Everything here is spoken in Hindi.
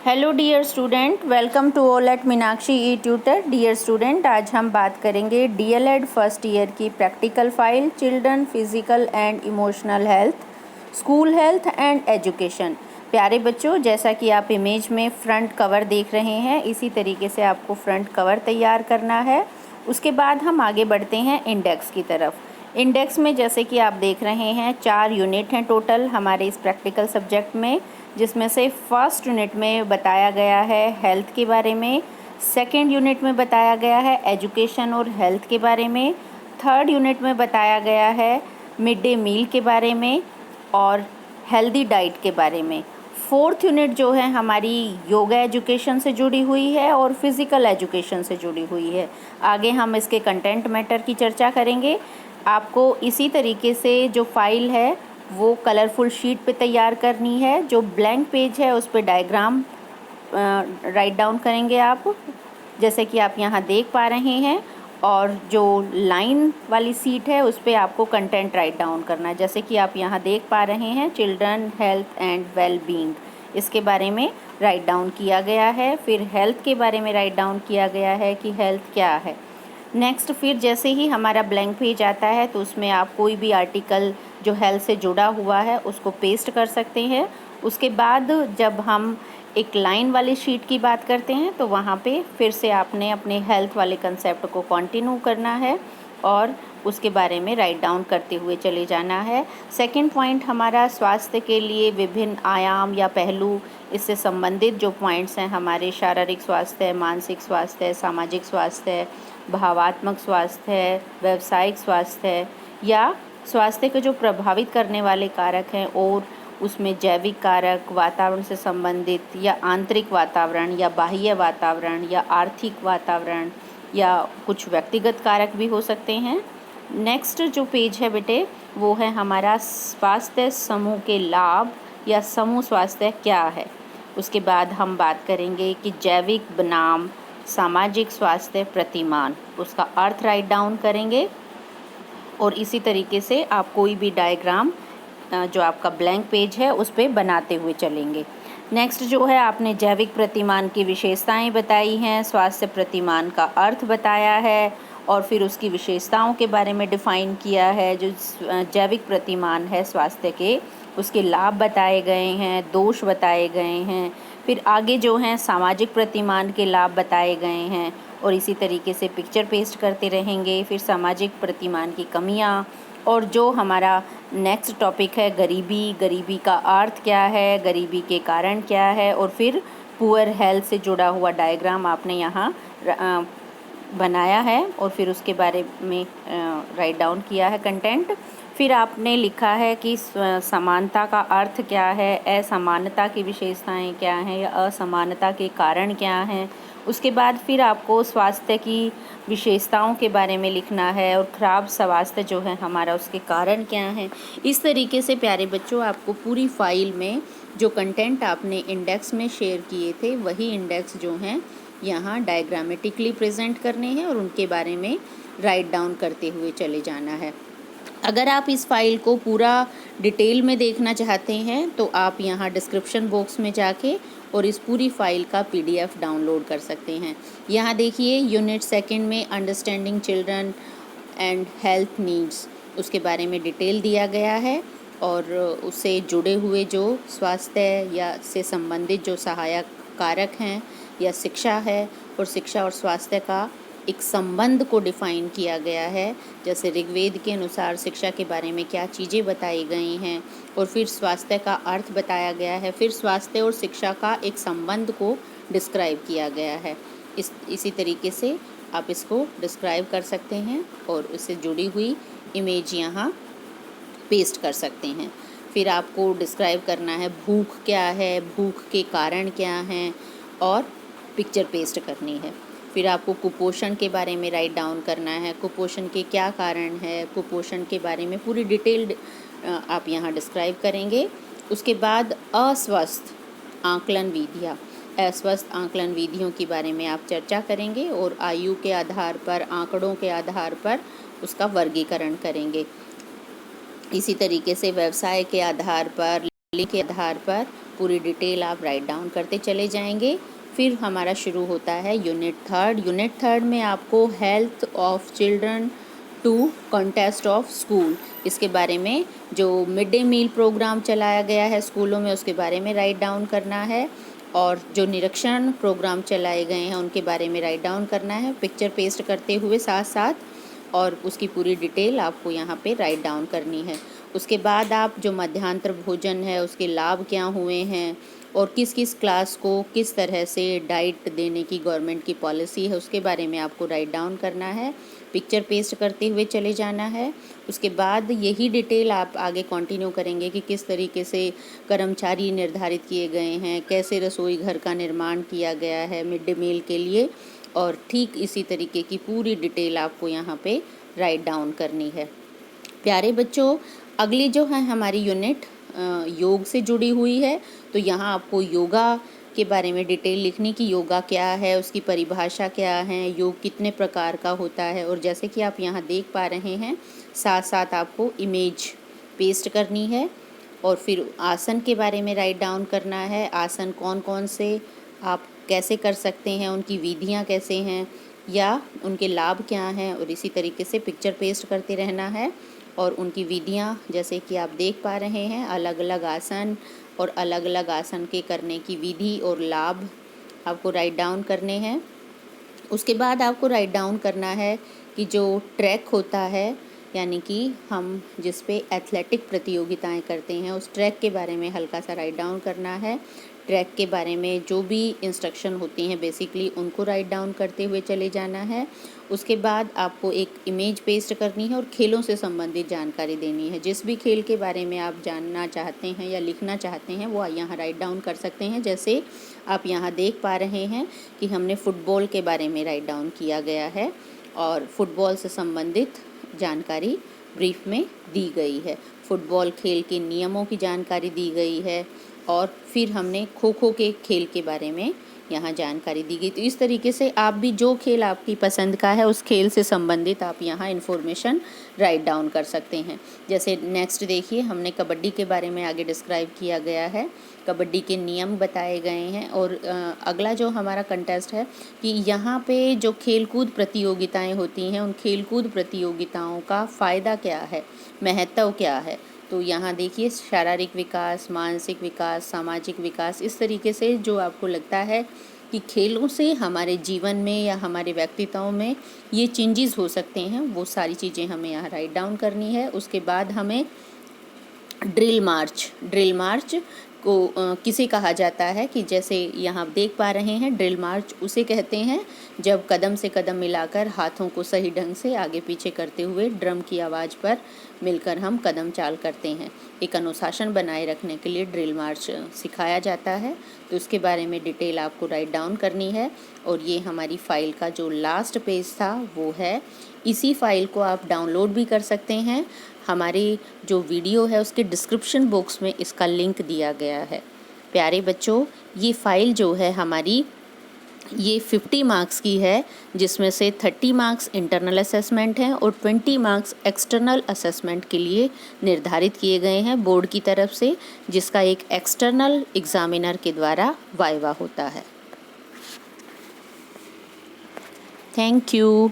Hello dear student, welcome to all at Meenakshi E tutor. Dear student, आज हम बात करेंगे डीएलएड फर्स्ट ईयर की practical file children physical and emotional health, school health and education. प्यारे बच्चों, जैसा कि आप इमेज में फ्रंट कवर देख रहे हैं, इसी तरीके से आपको फ्रंट कवर तैयार करना है। उसके बाद हम आगे बढ़ते हैं इंडेक्स की तरफ। इंडेक्स में जैसे कि आप देख रहे हैं 4 यूनिट हैं टोटल हमारे इस प्रैक्टिकल सब्जेक्ट में, जिसमें से फर्स्ट यूनिट में बताया गया है हेल्थ के बारे में, सेकंड यूनिट में बताया गया है एजुकेशन और हेल्थ के बारे में, थर्ड यूनिट में बताया गया है मिड डे मील के बारे में और हेल्दी डाइट के बारे में। फोर्थ यूनिट जो है हमारी योगा एजुकेशन से जुड़ी हुई है और फिज़िकल एजुकेशन से जुड़ी हुई है। आगे हम इसके कंटेंट मैटर की चर्चा करेंगे। आपको इसी तरीके से जो फाइल है वो कलरफुल शीट पे तैयार करनी है। जो ब्लैंक पेज है उस पे डायग्राम राइट डाउन करेंगे आप, जैसे कि आप यहाँ देख पा रहे हैं। और जो लाइन वाली सीट है उस पे आपको कंटेंट राइट डाउन करना है, जैसे कि आप यहाँ देख पा रहे हैं children health and well being, इसके बारे में राइट डाउन किया गया है। फिर हेल्थ के बारे में राइट डाउन किया गया है कि हेल्थ क्या है। नेक्स्ट फिर जैसे ही हमारा ब्लैंक पेज आता है तो उसमें आप कोई भी आर्टिकल जो हेल्थ से जुड़ा हुआ है उसको पेस्ट कर सकते हैं। उसके बाद जब हम एक लाइन वाली शीट की बात करते हैं तो वहाँ पे फिर से आपने अपने हेल्थ वाले कंसेप्ट को कंटिन्यू करना है और उसके बारे में राइट डाउन करते हुए चले जाना है। सेकंड पॉइंट हमारा स्वास्थ्य के लिए विभिन्न आयाम या पहलू, इससे संबंधित जो पॉइंट्स हैं हमारे शारीरिक स्वास्थ्य, मानसिक स्वास्थ्य, सामाजिक स्वास्थ्य, भावात्मक स्वास्थ्य, व्यावसायिक स्वास्थ्य या स्वास्थ्य को जो प्रभावित करने वाले कारक हैं, और उसमें जैविक कारक, वातावरण से संबंधित या आंतरिक वातावरण या बाह्य वातावरण या आर्थिक वातावरण या कुछ व्यक्तिगत कारक भी हो सकते हैं। नेक्स्ट जो पेज है बेटे वो है हमारा स्वास्थ्य समूह के लाभ या समूह स्वास्थ्य क्या है। उसके बाद हम बात करेंगे कि जैविक बनाम सामाजिक स्वास्थ्य प्रतिमान, उसका अर्थ राइट डाउन करेंगे। और इसी तरीके से आप कोई भी डायग्राम जो आपका ब्लैंक पेज है उस पर बनाते हुए चलेंगे। नेक्स्ट जो है आपने जैविक प्रतिमान की विशेषताएं बताई हैं, स्वास्थ्य प्रतिमान का अर्थ बताया है और फिर उसकी विशेषताओं के बारे में डिफ़ाइन किया है। जो जैविक प्रतिमान है स्वास्थ्य के, उसके लाभ बताए गए हैं, दोष बताए गए हैं। फिर आगे जो हैं सामाजिक प्रतिमान के लाभ बताए गए हैं और इसी तरीके से पिक्चर पेस्ट करते रहेंगे। फिर सामाजिक प्रतिमान की कमियां, और जो हमारा नेक्स्ट टॉपिक है गरीबी, गरीबी का अर्थ क्या है, गरीबी के कारण क्या है, और फिर पुअर हेल्थ से जुड़ा हुआ डायग्राम आपने यहाँ बनाया है और फिर उसके बारे में राइट डाउन किया है कंटेंट। फिर आपने लिखा है कि समानता का अर्थ क्या है, असमानता की विशेषताएं क्या हैं या असमानता के कारण क्या हैं। उसके बाद फिर आपको स्वास्थ्य की विशेषताओं के बारे में लिखना है और ख़राब स्वास्थ्य जो है हमारा उसके कारण क्या हैं। इस तरीके से प्यारे बच्चों आपको पूरी फाइल में जो कंटेंट आपने इंडेक्स में शेयर किए थे वही इंडेक्स जो हैं यहाँ डायग्रामेटिकली प्रेजेंट करने हैं और उनके बारे में राइट डाउन करते हुए चले जाना है। अगर आप इस फाइल को पूरा डिटेल में देखना चाहते हैं तो आप यहाँ डिस्क्रिप्शन बॉक्स में जाके और इस पूरी फाइल का पीडीएफ डाउनलोड कर सकते हैं। यहाँ देखिए यूनिट सेकंड में understanding children and health needs, उसके बारे में डिटेल दिया गया है और उससे जुड़े हुए जो स्वास्थ्य या से संबंधित जो सहायक कारक हैं या शिक्षा है, और शिक्षा और स्वास्थ्य का एक संबंध को डिफ़ाइन किया गया है। जैसे ऋग्वेद के अनुसार शिक्षा के बारे में क्या चीज़ें बताई गई हैं और फिर स्वास्थ्य का अर्थ बताया गया है। फिर स्वास्थ्य और शिक्षा का एक संबंध को डिस्क्राइब किया गया है। इसी तरीके से आप इसको डिस्क्राइब कर सकते हैं और उससे जुड़ी हुई इमेज यहाँ पेस्ट कर सकते हैं। फिर आपको डिस्क्राइब करना है भूख क्या है, भूख के कारण क्या हैं, और पिक्चर पेस्ट करनी है। फिर आपको कुपोषण के बारे में राइट डाउन करना है, कुपोषण के क्या कारण है, कुपोषण के बारे में पूरी डिटेल्ड आप यहाँ डिस्क्राइब करेंगे। उसके बाद अस्वस्थ आकलन विधियाँ, अस्वस्थ आकलन विधियों के बारे में आप चर्चा करेंगे और आयु के आधार पर, आंकड़ों के आधार पर उसका वर्गीकरण करेंगे। इसी तरीके से व्यवसाय के आधार पर, लिंग के आधार पर पूरी डिटेल आप राइट डाउन करते चले जाएंगे। फिर हमारा शुरू होता है यूनिट थर्ड। यूनिट थर्ड में आपको health of children to contest of school, इसके बारे में जो मिड डे मील प्रोग्राम चलाया गया है स्कूलों में उसके बारे में राइट डाउन करना है, और जो निरीक्षण प्रोग्राम चलाए गए हैं उनके बारे में राइट डाउन करना है पिक्चर पेस्ट करते हुए साथ साथ, और उसकी पूरी डिटेल आपको यहाँ पे राइट डाउन करनी है। उसके बाद आप जो मध्यांतर भोजन है उसके लाभ क्या हुए हैं और किस किस क्लास को किस तरह से डाइट देने की गवर्नमेंट की पॉलिसी है उसके बारे में आपको राइट डाउन करना है, पिक्चर पेस्ट करते हुए चले जाना है। उसके बाद यही डिटेल आप आगे कंटिन्यू करेंगे कि किस तरीके से कर्मचारी निर्धारित किए गए हैं, कैसे रसोई घर का निर्माण किया गया है मिड डे मील के लिए, और ठीक इसी तरीके की पूरी डिटेल आपको यहाँ पे राइट डाउन करनी है। प्यारे बच्चों, अगली जो है हमारी यूनिट योग से जुड़ी हुई है, तो यहाँ आपको योगा के बारे में डिटेल लिखनी कि योगा क्या है, उसकी परिभाषा क्या है, योग कितने प्रकार का होता है, और जैसे कि आप यहाँ देख पा रहे हैं साथ साथ आपको इमेज पेस्ट करनी है, और फिर आसन के बारे में राइट डाउन करना है। आसन कौन कौन से आप कैसे कर सकते हैं, उनकी विधियाँ कैसे हैं या उनके लाभ क्या हैं, और इसी तरीके से पिक्चर पेस्ट करते रहना है। और उनकी विधियाँ जैसे कि आप देख पा रहे हैं, अलग अलग आसन और अलग अलग आसन के करने की विधि और लाभ आपको राइट डाउन करने हैं। उसके बाद आपको राइट डाउन करना है कि जो ट्रैक होता है, यानी कि हम जिस पे एथलेटिक प्रतियोगिताएं करते हैं उस ट्रैक के बारे में हल्का सा राइट डाउन करना है। ट्रैक के बारे में जो भी इंस्ट्रक्शन होती हैं बेसिकली उनको राइट डाउन करते हुए चले जाना है। उसके बाद आपको एक इमेज पेस्ट करनी है और खेलों से संबंधित जानकारी देनी है। जिस भी खेल के बारे में आप जानना चाहते हैं या लिखना चाहते हैं वो यहाँ राइट डाउन कर सकते हैं। जैसे आप यहाँ देख पा रहे हैं कि हमने फ़ुटबॉल के बारे में राइट डाउन किया गया है और फुटबॉल से संबंधित जानकारी ब्रीफ में दी गई है। फुटबॉल खेल के नियमों की जानकारी दी गई है, और फिर हमने खो खो के खेल के बारे में यहाँ जानकारी दी गई। तो इस तरीके से आप भी जो खेल आपकी पसंद का है उस खेल से संबंधित आप यहाँ इन्फॉर्मेशन राइट डाउन कर सकते हैं। जैसे नेक्स्ट देखिए, हमने कबड्डी के बारे में आगे डिस्क्राइब किया गया है, कबड्डी के नियम बताए गए हैं। और अगला जो हमारा कंटेस्ट है कि यहाँ पे जो खेलकूद प्रतियोगिताएं होती हैं उन खेलकूद प्रतियोगिताओं का फ़ायदा क्या है, महत्व क्या है। तो यहाँ देखिए, शारीरिक विकास, मानसिक विकास, सामाजिक विकास, इस तरीके से जो आपको लगता है कि खेलों से हमारे जीवन में या हमारे व्यक्तित्व में ये चेंजेस हो सकते हैं, वो सारी चीज़ें हमें यहाँ राइट डाउन करनी है। उसके बाद हमें ड्रिल मार्च को किसे कहा जाता है कि जैसे यहाँ देख पा रहे हैं, ड्रिल मार्च उसे कहते हैं जब कदम से कदम मिलाकर हाथों को सही ढंग से आगे पीछे करते हुए ड्रम की आवाज़ पर मिलकर हम कदम चाल करते हैं। एक अनुशासन बनाए रखने के लिए ड्रिल मार्च सिखाया जाता है। तो उसके बारे में डिटेल आपको राइट डाउन करनी है। और ये हमारी फ़ाइल का जो लास्ट पेज था वो है। इसी फाइल को आप डाउनलोड भी कर सकते हैं। हमारी जो वीडियो है उसके डिस्क्रिप्शन बॉक्स में इसका लिंक दिया गया है। प्यारे बच्चों, ये फ़ाइल जो है हमारी ये 50 मार्क्स की है, जिसमें से 30 मार्क्स इंटरनल असेसमेंट हैं और 20 मार्क्स एक्सटर्नल असेसमेंट के लिए निर्धारित किए गए हैं बोर्ड की तरफ से, जिसका एक एक्सटर्नल एग्जामिनर के द्वारा वाइवा होता है। Thank you.